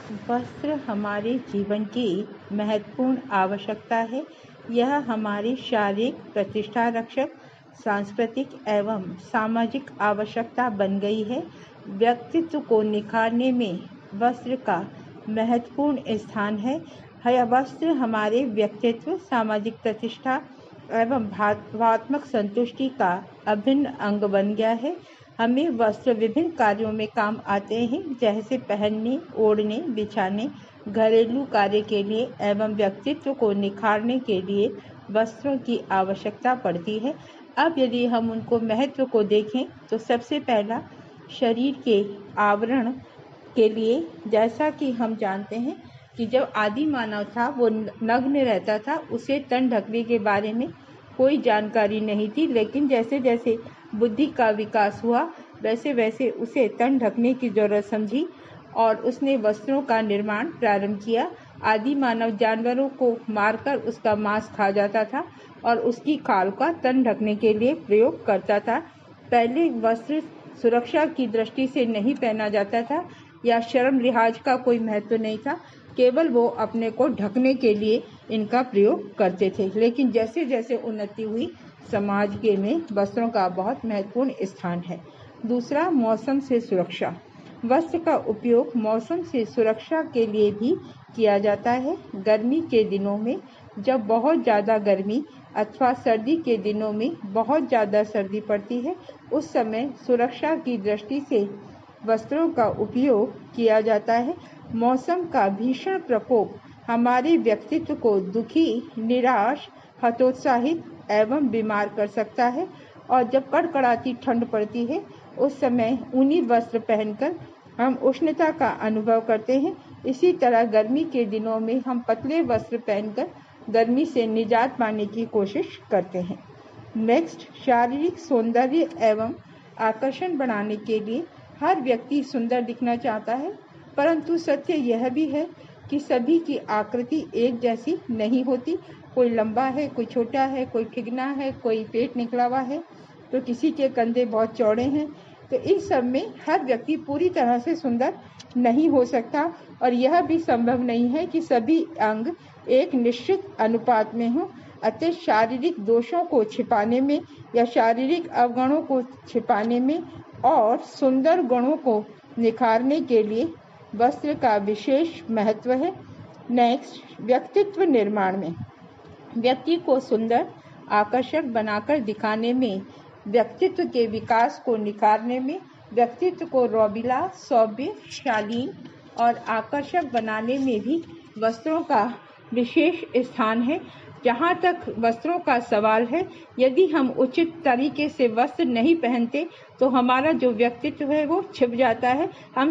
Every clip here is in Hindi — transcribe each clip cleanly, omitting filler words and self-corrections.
वस्त्र हमारे जीवन की महत्वपूर्ण आवश्यकता है। यह हमारी शारीरिक प्रतिष्ठा रक्षक, सांस्कृतिक एवं सामाजिक आवश्यकता बन गई है। व्यक्तित्व को निखारने में वस्त्र का महत्वपूर्ण स्थान है। यह वस्त्र हमारे व्यक्तित्व, सामाजिक प्रतिष्ठा एवं भावनात्मक संतुष्टि का अभिन्न अंग बन गया है। हमें वस्त्र विभिन्न कार्यों में काम आते हैं, जैसे पहनने, ओढ़ने, बिछाने, घरेलू कार्य के लिए एवं व्यक्तित्व को निखारने के लिए वस्त्रों की आवश्यकता पड़ती है। अब यदि हम उनको महत्व को देखें तो सबसे पहला शरीर के आवरण के लिए, जैसा कि हम जानते हैं कि जब आदि मानव था वो नग्न रहता था, उसे तन ढकने के बारे में कोई जानकारी नहीं थी, लेकिन जैसे जैसे बुद्धि का विकास हुआ वैसे वैसे उसे तन ढकने की जरूरत समझी और उसने वस्त्रों का निर्माण प्रारंभ किया। आदि मानव जानवरों को मारकर उसका मांस खा जाता था और उसकी खाल का तन ढकने के लिए प्रयोग करता था। पहले वस्त्र सुरक्षा की दृष्टि से नहीं पहना जाता था या शर्म लिहाज का कोई महत्व नहीं था, केवल वो अपने को ढकने के लिए इनका प्रयोग करते थे। लेकिन जैसे जैसे उन्नति हुई, समाज के में वस्त्रों का बहुत महत्वपूर्ण स्थान है। दूसरा, मौसम से सुरक्षा। वस्त्र का उपयोग मौसम से सुरक्षा के लिए भी किया जाता है। गर्मी के दिनों में जब बहुत ज़्यादा गर्मी अथवा सर्दी के दिनों में बहुत ज़्यादा सर्दी पड़ती है, उस समय सुरक्षा की दृष्टि से वस्त्रों का उपयोग किया जाता है। मौसम का भीषण प्रकोप हमारे व्यक्तित्व को दुखी, निराश, हतोत्साहित एवं बीमार कर सकता है और जब कड़कड़ाती ठंड पड़ती है उस समय ऊनी वस्त्र पहनकर हम उष्णता का अनुभव करते हैं। इसी तरह गर्मी के दिनों में हम पतले वस्त्र पहनकर गर्मी से निजात पाने की कोशिश करते हैं। नेक्स्ट, शारीरिक सौंदर्य एवं आकर्षण बढ़ाने के लिए हर व्यक्ति सुंदर दिखना चाहता है, परंतु सत्य यह भी है कि सभी की आकृति एक जैसी नहीं होती। कोई लंबा है, कोई छोटा है, कोई ठिगना है, कोई पेट निकला हुआ है, तो किसी के कंधे बहुत चौड़े हैं। तो इन सब में हर व्यक्ति पूरी तरह से सुंदर नहीं हो सकता और यह भी संभव नहीं है कि सभी अंग एक निश्चित अनुपात में हों। अतः शारीरिक दोषों को छिपाने में या शारीरिक अवगुणों को छिपाने में और सुंदर गुणों को निखारने के लिए वस्त्र का विशेष महत्व है। नेक्स्ट, व्यक्तित्व निर्माण में व्यक्ति को सुंदर, आकर्षक बनाकर दिखाने में, व्यक्तित्व के विकास को निखारने में, व्यक्तित्व को रौबीला, सौम्य, शालीन और आकर्षक बनाने में भी वस्त्रों का विशेष स्थान है। जहाँ तक वस्त्रों का सवाल है, यदि हम उचित तरीके से वस्त्र नहीं पहनते तो हमारा जो व्यक्तित्व है वो छिप जाता है। हम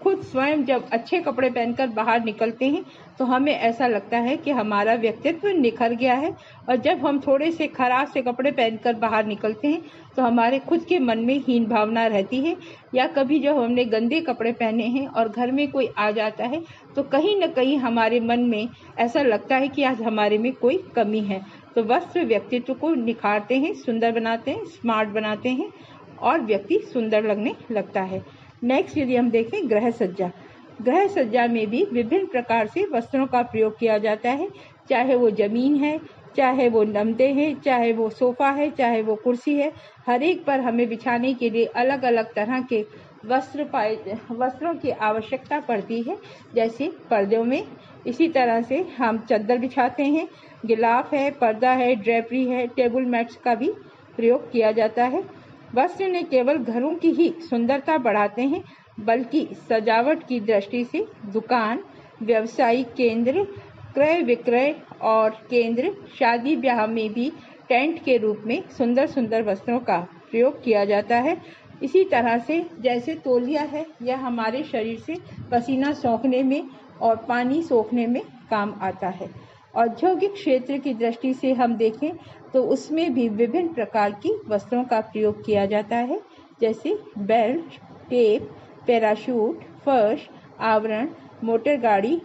खुद स्वयं जब अच्छे कपड़े पहनकर बाहर निकलते हैं तो हमें ऐसा लगता है कि हमारा व्यक्तित्व निखर गया है, और जब हम थोड़े से खराब से कपड़े पहनकर बाहर निकलते हैं तो हमारे खुद के मन में हीन भावना रहती है। या कभी जब हमने गंदे कपड़े पहने हैं और घर में कोई आ जाता है तो कहीं न कहीं हमारे मन में ऐसा लगता है कि आज हमारे में कोई कमी है। तो वस्त्र व्यक्तित्व को निखारते हैं, सुंदर बनाते हैं, स्मार्ट बनाते हैं और व्यक्ति सुंदर लगने लगता है। नेक्स्ट, यदि हम देखें गृह सज्जा। गृह सज्जा में भी विभिन्न प्रकार से वस्त्रों का प्रयोग किया जाता है, चाहे वो जमीन है, चाहे वो नमदे हैं, चाहे वो सोफा है, चाहे वो कुर्सी है। हर एक पर हमें बिछाने के लिए अलग अलग तरह के वस्त्रों की आवश्यकता पड़ती है, जैसे पर्दों में इसी तरह से हम चादर बिछाते हैं, गिलाफ है, पर्दा है, ड्रेपरी है, टेबल मैट्स का भी प्रयोग किया जाता है। वस्त्र न केवल घरों की ही सुंदरता बढ़ाते हैं, बल्कि सजावट की दृष्टि से दुकान, व्यवसायिक केंद्र, क्रय विक्रय और केंद्र, शादी ब्याह में भी टेंट के रूप में सुंदर सुंदर वस्त्रों का प्रयोग किया जाता है। इसी तरह से जैसे तौलिया है, यह हमारे शरीर से पसीना सोखने में और पानी सोखने में काम आता है। औद्योगिक क्षेत्र की दृष्टि से हम देखें तो उसमें भी विभिन्न प्रकार की वस्त्रों का प्रयोग किया जाता है, जैसे बेल्ट, टेप, पैराशूट, फर्श, आवरण, मोटर गाड़ी,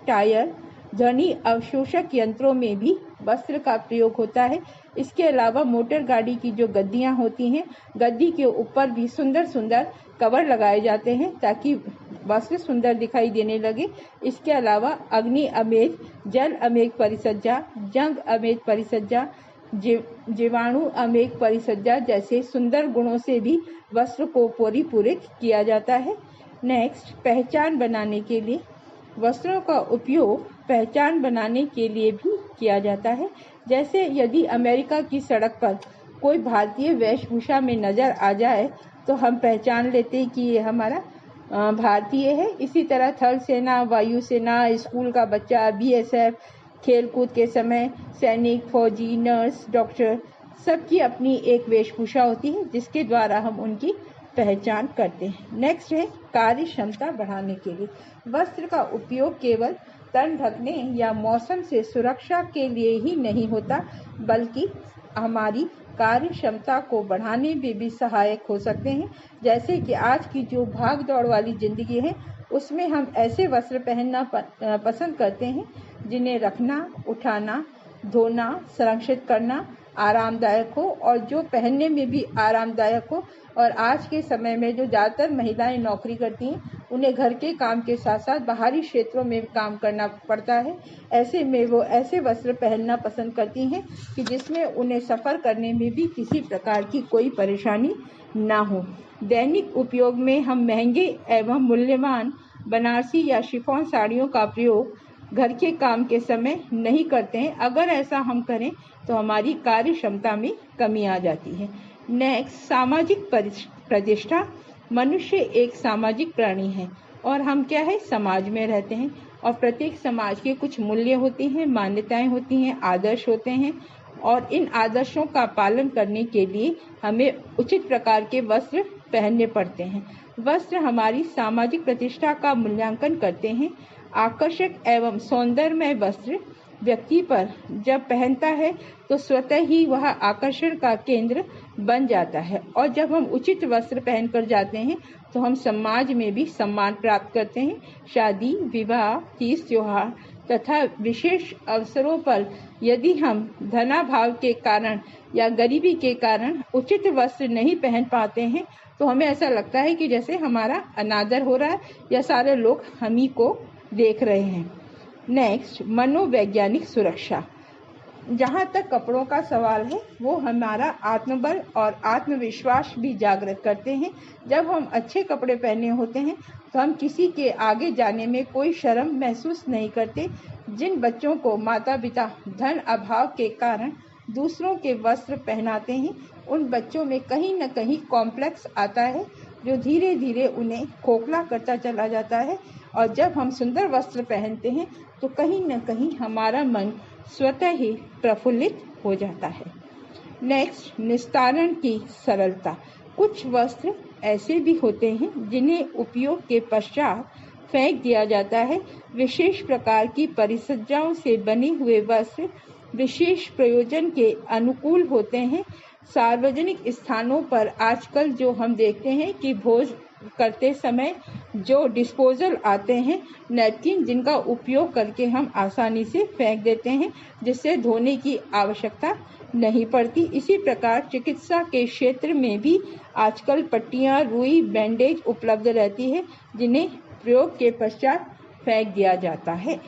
टायर, ध्वनि अवशोषक यंत्रों में भी वस्त्र का प्रयोग होता है। इसके अलावा मोटर गाड़ी की जो गद्दियां होती हैं, गद्दी के ऊपर भी सुंदर सुंदर कवर लगाए जाते हैं ताकि वस्त्र सुंदर दिखाई देने लगे। इसके अलावा अग्नि अमेज, जल अमेज परिसज्जा, जंग अमेज परिसज्जा, जीवाणु अमेज परिसज्जा जैसे सुंदर गुणों से भी वस्त्र को परिपूरित किया जाता है। नेक्स्ट, पहचान बनाने के लिए वस्त्रों का उपयोग पहचान बनाने के लिए भी किया जाता है। जैसे यदि अमेरिका की सड़क पर कोई भारतीय वेशभूषा में नजर आ जाए तो हम पहचान लेते हैं कि ये हमारा भारतीय है। इसी तरह थल सेना, वायुसेना, स्कूल का बच्चा, BSF, खेलकूद के समय सैनिक, फौजी, नर्स, डॉक्टर, सबकी अपनी एक वेशभूषा होती है जिसके द्वारा हम उनकी पहचान करते हैं। नेक्स्ट है कार्य क्षमता बढ़ाने के लिए वस्त्र का उपयोग केवल तन ढकने या मौसम से सुरक्षा के लिए ही नहीं होता, बल्कि हमारी कार्य क्षमता को बढ़ाने में भी सहायक हो सकते हैं। जैसे कि आज की जो भाग दौड़ वाली जिंदगी है उसमें हम ऐसे वस्त्र पहनना पसंद करते हैं जिन्हें रखना, उठाना, धोना, संरक्षित करना आरामदायक हो और जो पहनने में भी आरामदायक हो। और आज के समय में जो ज़्यादातर महिलाएं नौकरी करती हैं उन्हें घर के काम के साथ साथ बाहरी क्षेत्रों में काम करना पड़ता है। ऐसे में वो ऐसे वस्त्र पहनना पसंद करती हैं कि जिसमें उन्हें सफ़र करने में भी किसी प्रकार की कोई परेशानी ना हो। दैनिक उपयोग में हम महंगे एवं मूल्यवान बनारसी या शिफॉन साड़ियों का प्रयोग घर के काम के समय नहीं करते हैं। अगर ऐसा हम करें तो हमारी कार्य क्षमता में कमी आ जाती है। नेक्स्ट, सामाजिक प्रतिष्ठा। मनुष्य एक सामाजिक प्राणी है और हम क्या है, समाज में रहते हैं और प्रत्येक समाज के कुछ मूल्य होते हैं, मान्यताएं होती हैं, आदर्श होते हैं और इन आदर्शों का पालन करने के लिए हमें उचित प्रकार के वस्त्र पहनने पड़ते हैं। वस्त्र हमारी सामाजिक प्रतिष्ठा का मूल्यांकन करते हैं। आकर्षक एवं सौंदर्यमय वस्त्र व्यक्ति पर जब पहनता है तो स्वतः ही वह आकर्षण का केंद्र बन जाता है और जब हम उचित वस्त्र पहनकर जाते हैं तो हम समाज में भी सम्मान प्राप्त करते हैं। शादी, विवाह, तीज त्योहार तथा विशेष अवसरों पर यदि हम धनाभाव के कारण या गरीबी के कारण उचित वस्त्र नहीं पहन पाते हैं तो हमें ऐसा लगता है कि जैसे हमारा अनादर हो रहा है या सारे लोग हम ही को देख रहे हैं। नेक्स्ट, मनोवैज्ञानिक सुरक्षा। जहाँ तक कपड़ों का सवाल है वो हमारा आत्मबल और आत्मविश्वास भी जागृत करते हैं। जब हम अच्छे कपड़े पहने होते हैं तो हम किसी के आगे जाने में कोई शर्म महसूस नहीं करते। जिन बच्चों को माता पिता धन अभाव के कारण दूसरों के वस्त्र पहनाते हैं उन बच्चों में कहीं न कहीं कॉम्प्लेक्स आता है जो धीरे धीरे उन्हें खोखला करता चला जाता है। और जब हम सुंदर वस्त्र पहनते हैं तो कहीं न कहीं हमारा मन स्वतः ही प्रफुल्लित हो जाता है। नेक्स्ट, निस्तारण की सरलता। कुछ वस्त्र ऐसे भी होते हैं जिन्हें उपयोग के पश्चात फेंक दिया जाता है। विशेष प्रकार की परिसज्जाओं से बने हुए वस्त्र विशेष प्रयोजन के अनुकूल होते हैं। सार्वजनिक स्थानों पर आजकल जो हम देखते हैं कि भोज करते समय जो डिस्पोजल आते हैं नैपकिन, जिनका उपयोग करके हम आसानी से फेंक देते हैं जिससे धोने की आवश्यकता नहीं पड़ती। इसी प्रकार चिकित्सा के क्षेत्र में भी आजकल पट्टियाँ, रुई, बैंडेज उपलब्ध रहती है जिन्हें प्रयोग के पश्चात फेंक दिया जाता है।